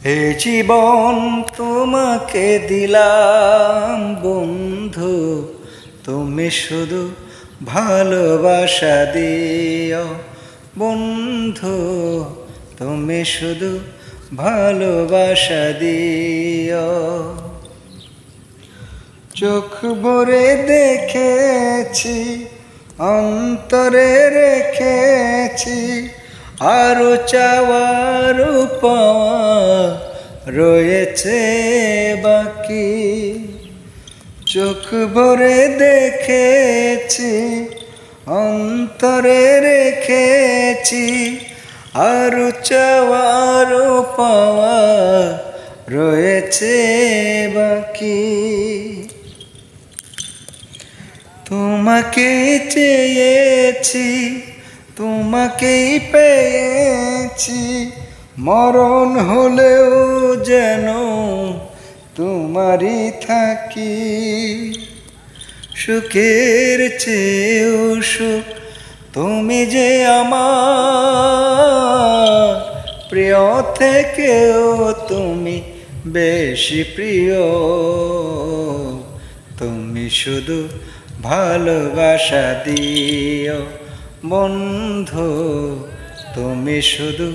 এ জীবন তোমাকে দিলাম বন্ধু, তুমি শুধু ভালোবাসা দিও বন্ধু, তুমি শুধু ভালোবাসা দিও। চোখ ভরে দেখেছি, অন্তরে রেখেছি, আরো চাওয়ার পাওয়া রয়েছে বাকি। চোখ ভরে দেখেছি, অন্তরে রেখেছি, আরো চাওয়ার পাওয়া রয়েছে বাকি। তোমাকে চেয়েছি, তোমাকেই পেয়েছি, মরণ হলেও যেন তোমারই থাকি। সুখের চেয়েও সুখ তুমি যে আমার, প্রিয় থেকেও তুমি বেশি প্রিয়। তুমি শুধু ভালোবাসা দিও বন্ধু, তুমি শুধু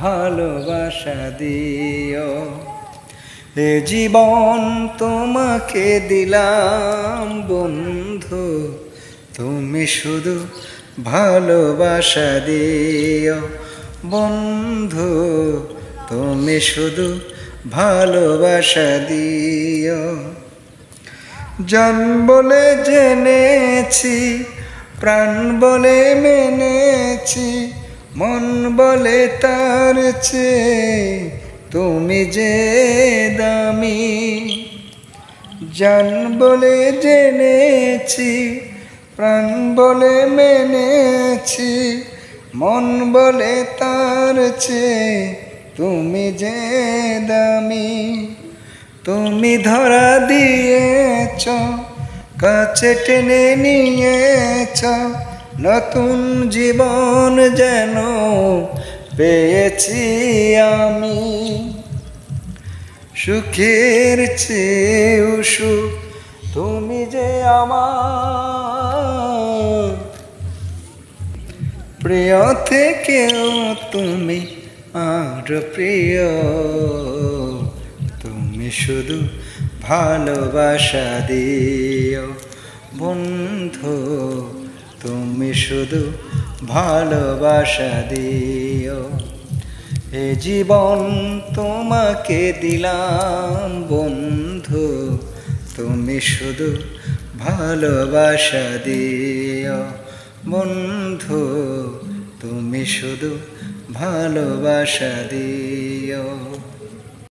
ভালোবাসা দিও। এ জীবন তোমাকে দিলাম বন্ধু, তুমি শুধু ভালোবাসা দিও বন্ধু, তুমি শুধু ভালোবাসা দিও। জান বলে জেনেছি, প্রাণ বলে মেনেছি, মন বলে তার চেয়ে তুমি যে দামি। জান বলে জেনেছি, প্রাণ বলে মেনেছি, মন বলে তার চেয়ে তুমি যে দামি। তুমি ধরা দিয়েছ, কাছে টেনে নিয়েছ, নতুন জীবন যেন পেয়েছি আমি। সুখের চেয়েও সুখ তুমি যে আমার, প্রিয় থেকেও তুমি আর প্রিয়। তুমি শুধু ভালোবাসা দিও বন্ধু, তুমি শুধু ভালোবাসা দিও। এ জীবন তোমাকে দিলাম বন্ধু, তুমি শুধু ভালোবাসা দিও বন্ধু, তুমি শুধু ভালোবাসা দিও।